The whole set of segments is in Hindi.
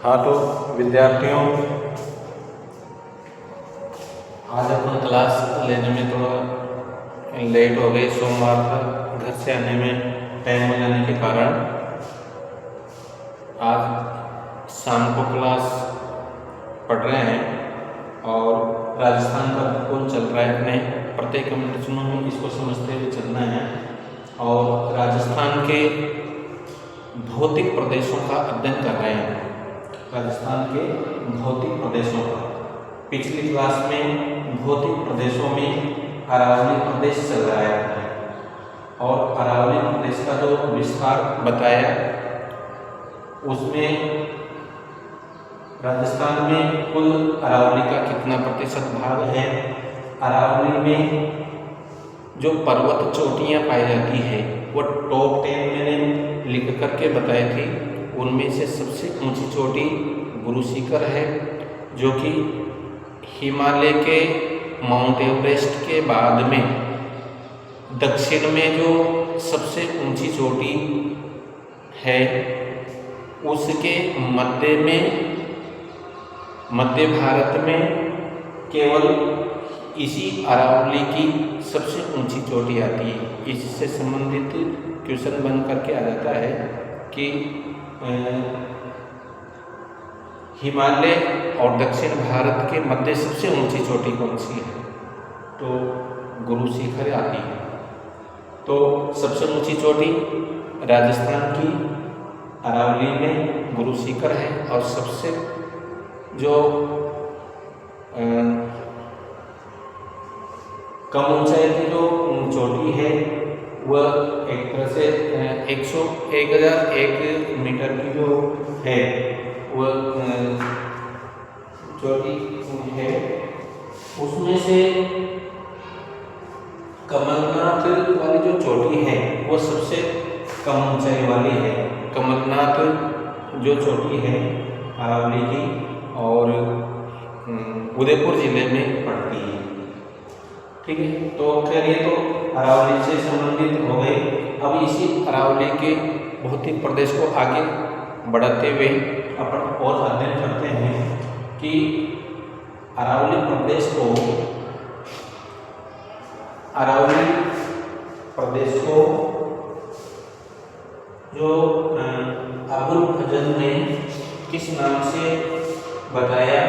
हाँ तो विद्यार्थियों, आज अपन क्लास लेने में थोड़ा लेट हो गए। सोमवार था, घर से आने में टाइम हो जाने के कारण आज शाम को क्लास पढ़ रहे हैं और राजस्थान का भूगोल चल रहा है। अपने प्रत्येक कम्युनिकेशनों में इसको समझते हुए चलना है और राजस्थान के भौतिक प्रदेशों का अध्ययन कर रहे हैं। राजस्थान के भौतिक प्रदेशों का पिछली क्लास में भौतिक प्रदेशों में अरावली प्रदेश चल रहा है और अरावली प्रदेश का जो विस्तार बताया उसमें राजस्थान में कुल अरावली का कितना प्रतिशत भाग है, अरावली में जो पर्वत चोटियां पाई जाती है वो टॉप 10 मैंने लिख करके बताई थी। उनमें से सबसे ऊंची चोटी गुरु शिखर है, जो कि हिमालय के माउंट एवरेस्ट के बाद में दक्षिण में जो सबसे ऊंची चोटी है उसके मध्य भारत में केवल इसी अरावली की सबसे ऊंची चोटी आती है। इससे संबंधित क्वेश्चन बन करके आ जाता है कि हिमालय और दक्षिण भारत के मध्य सबसे ऊंची चोटी कौन सी है, तो गुरु शिखर आती है। तो सबसे ऊंची चोटी राजस्थान की अरावली में गुरु शिखर है और सबसे जो कम ऊंचाई की जो चोटी है वह एक तरह से 1001 मीटर की जो है वह चोटी है। उसमें से कमलनाथ वाली जो चोटी है वो सबसे कम ऊंचाई वाली है। कमलनाथ जो चोटी है अरावली की और उदयपुर जिले में पड़ती है। ठीक है, तो खैर ये तो अरावली से संबंधित हो गए। अब इसी अरावली के भौतिक प्रदेश को आगे बढ़ाते हुए अपन और अध्ययन करते हैं कि अरावली प्रदेश को जो अबुल फजल ने किस नाम से बताया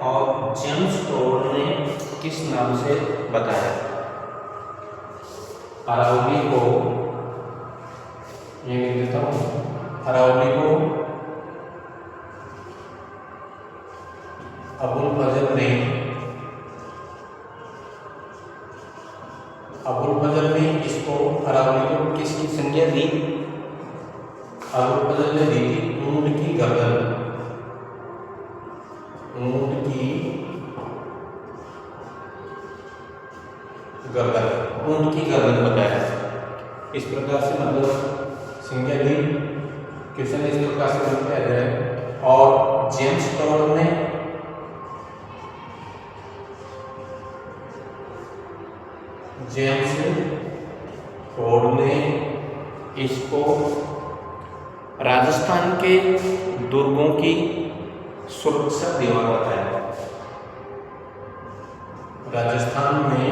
और जेम्स टोड ने किस नाम से बताया। अरावली को ये लिख देता हूँ, अरावली को अबुल फजल ने इसको अरावली को किसकी संज्ञा दी? अबुल फजल ने दी थी ऊंट की गर्दन। ऊंट की गर्दन बताया। इस प्रकार से मतलब संज्ञा दी। क्वेश्चन इस प्रकार से बनते आ जाए। और जेम्स टोड ने इसको राजस्थान के दुर्गों की सुरक्षा दीवार बताया। राजस्थान में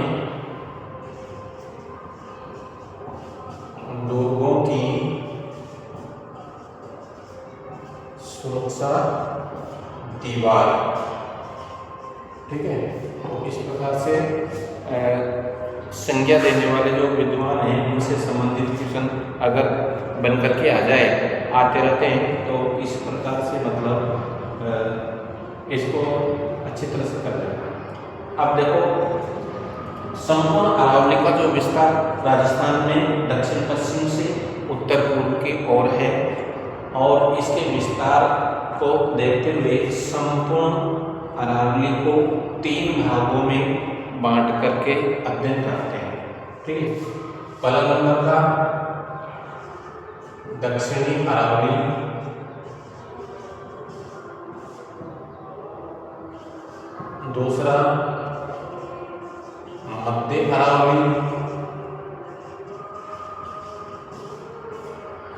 दुर्गों की सुरक्षा दीवार। ठीक है, तो इस प्रकार से संज्ञा देने वाले जो विद्वान हैं उनसे संबंधित क्वेश्चन अगर बन करके आ जाए, आते रहते हैं, तो इस प्रकार से मतलब इसको अच्छी तरह से कर लें। अब देखो, संपूर्ण अरावली का जो विस्तार राजस्थान में दक्षिण पश्चिम से उत्तर पूर्व की ओर है और इसके विस्तार को देखते हुए संपूर्ण अरावली को 3 भागों में बांट करके अध्ययन करते हैं। ठीक है, पहला नंबर का दक्षिणी अरावली, दूसरा मध्य अरावली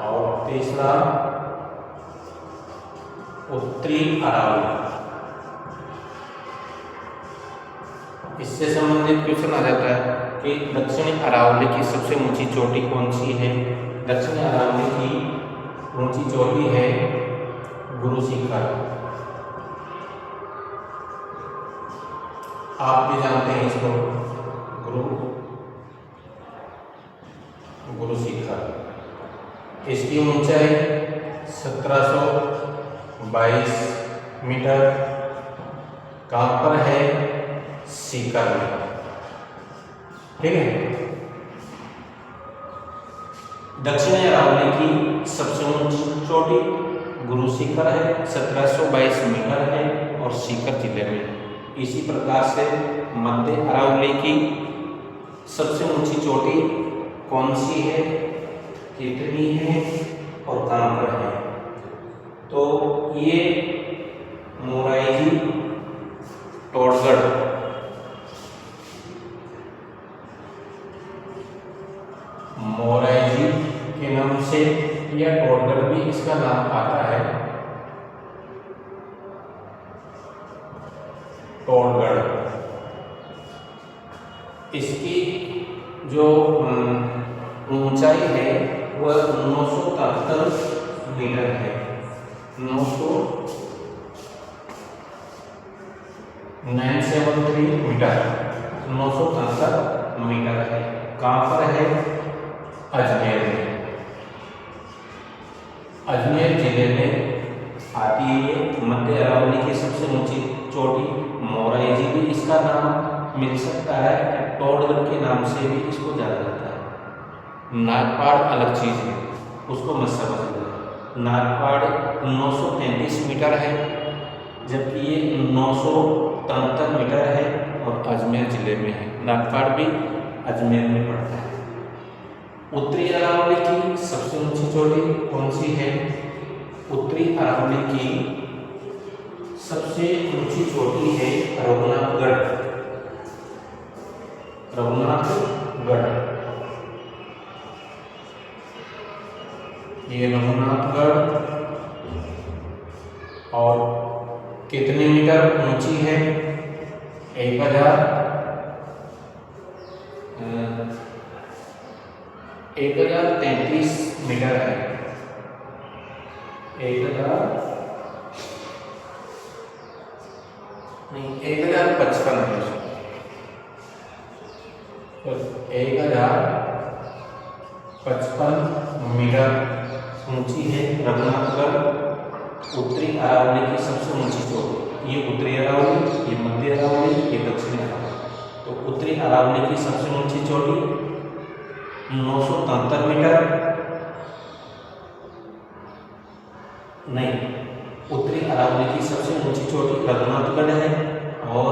और तीसरा उत्तरी अरावली। इससे संबंधित क्वेश्चन आ जाता है कि दक्षिणी अरावली की सबसे ऊंची चोटी कौन सी है। दक्षिणी अरावली की ऊंची चोटी है गुरु शिखर। आप भी जानते हैं इसको, गुरु शिखर। इसकी ऊंचाई 1722 मीटर। कहाँ पर है? सीकर में। ठीक है। दक्षिणी अरावली की सबसे ऊंची चोटी गुरु शिखर है, 1722 मीटर है और सीकर जिले में। इसी प्रकार से मध्य अरावली की सबसे ऊंची चोटी कौन सी है, कितनी है और कहाँ पर है? तो ये मोराइजी टोडगढ़, मोराइजी के नाम से या टोडगढ़ भी इसका नाम आता है। टोडगढ़। इसकी जो ऊंचाई है वह 973 मीटर है। 973 मीटर, 973 मीटर है। कहाँ पर है? अजमेर में। अजमेर जिले में आती है। मध्य अरावली की सबसे ऊंची चोटी मोराइजी भी इसका नाम मिल सकता है, टोडगढ़ के नाम से भी इसको जाना जाता है। नागपाड़ अलग चीज है, उसको मत समझना। नागपाड़ 933 मीटर है, जबकि ये 973 मीटर है और अजमेर जिले में है। नागपाड़ भी अजमेर में पड़ता है। उत्तरी अरावली की सबसे ऊंची चोटी कौन सी है? उत्तरी अरावली की सबसे ऊंची चोटी है रघुनाथगढ़। रघुनाथगढ़, ये रघुनाथगढ़। और कितने मीटर ऊंची है? 1033 मीटर है। 1055 है। 1055 मीटर ऊंची है रघुनाथगढ़। उत्तरी अरावली की सबसे ऊंची चोटी, ये उत्तरी अरावली, ये मध्य अरावली, ये दक्षिणी अरावली। तो उत्तरी अरावली की सबसे ऊंची चोटी 973 मीटर नहीं, उत्तरी अरावली की सबसे ऊंची चोटी रघुनाथगढ़ है और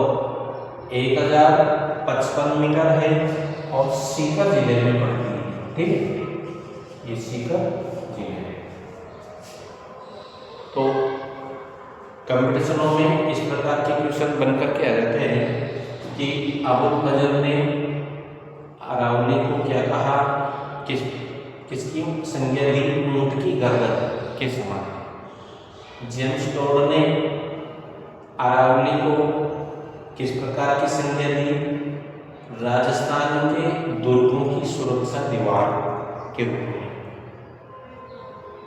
1055 मीटर है और सीकर जिले में पड़ती है। ठीक है, ये सीकर जिले है। तो कंपटीशनों में इस प्रकार के क्वेश्चन बनकर के आ जाते हैं कि अबुल फजल ने अरावली को क्या कहा, किसकी संज्ञा दी? ऊंट की गर्दन के समान। जेम्स टोड ने अरावली को किस प्रकार की संज्ञा दी? राजस्थान के दुर्गों की सुरक्षा दीवार के रूप में।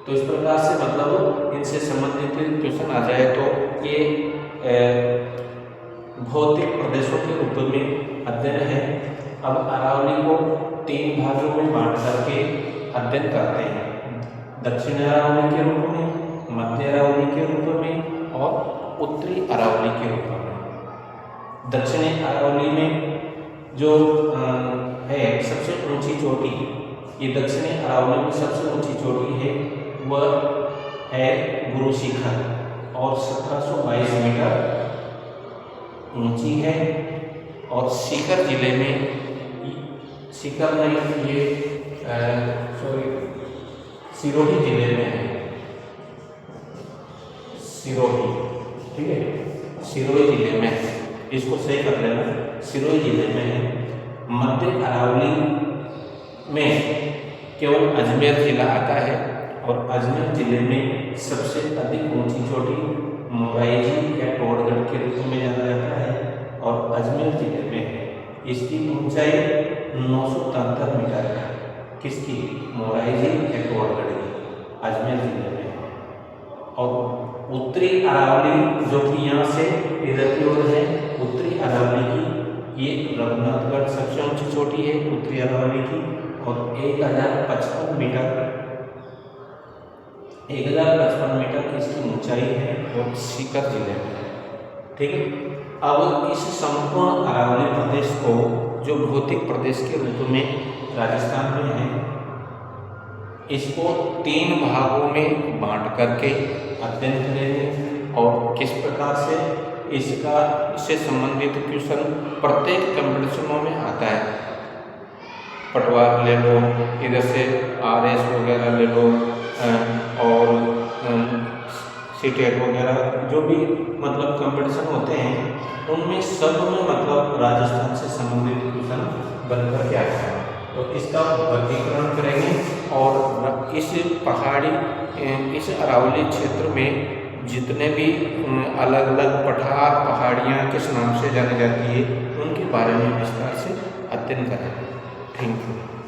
तो इस प्रकार से मतलब इनसे संबंधित क्वेश्चन आ जाए तो ये भौतिक प्रदेशों के रूप में अध्ययन है। अब अरावली को 3 भागों में बांट करके अध्ययन करते हैं, दक्षिण अरावली के रूप में, मध्य अरावली के रूप में और उत्तरी अरावली के रूप में। दक्षिणी अरावली में जो है सबसे ऊंची चोटी, ये दक्षिणी अरावली में सबसे ऊंची चोटी है, वह है गुरु शिखर और 1722 मीटर ऊंची है। और सीकर जिले में, सीकर नहीं, ये सिरोही जिले में है। सिरोही, ठीक है, सिरोही जिले में है, इसको सही कर लेना, सिरोही जिले में है। मध्य अरावली में केवल अजमेर जिला आता है और अजमेर जिले में सबसे अधिक ऊंची चोटी मोराई या टोडगढ़ के रूप में जाना जाता है और अजमेर जिले में इसकी ऊंचाई 973 मीटर है। किसकी? मोराई या टोडगढ़ की, अजमेर जिले में। और उत्तरी अरावली जो कि यहाँ से इधर की ओर है, उत्तरी अरावली की ये रघुनाथगढ़ सबसे ऊंची चोटी है उत्तरी अरावली की और 1055 मीटर इसकी ऊंचाई है और सीकर जिले में। ठीक है, अब इस संपूर्ण अरावली प्रदेश को जो भौतिक प्रदेश के रूप में राजस्थान में है, इसको 3 भागों में बांट करके अध्ययन करेंगे और किस प्रकार से इससे संबंधित क्वेश्चन प्रत्येक कंपटीशनों में आता है। पटवार ले लो, इधर से RS वगैरह ले लो और सीटेट वगैरह जो भी मतलब कंपटीशन होते हैं उनमें सब में मतलब राजस्थान से संबंधित क्वेश्चन बनकर के आता है। तो इसका वर्गीकरण करेंगे और इस अरावली क्षेत्र में जितने भी अलग अलग पठार पहाड़ियाँ किस नाम से जानी जाती है उनके बारे में विस्तार से अध्ययन करेंगे। Thank you.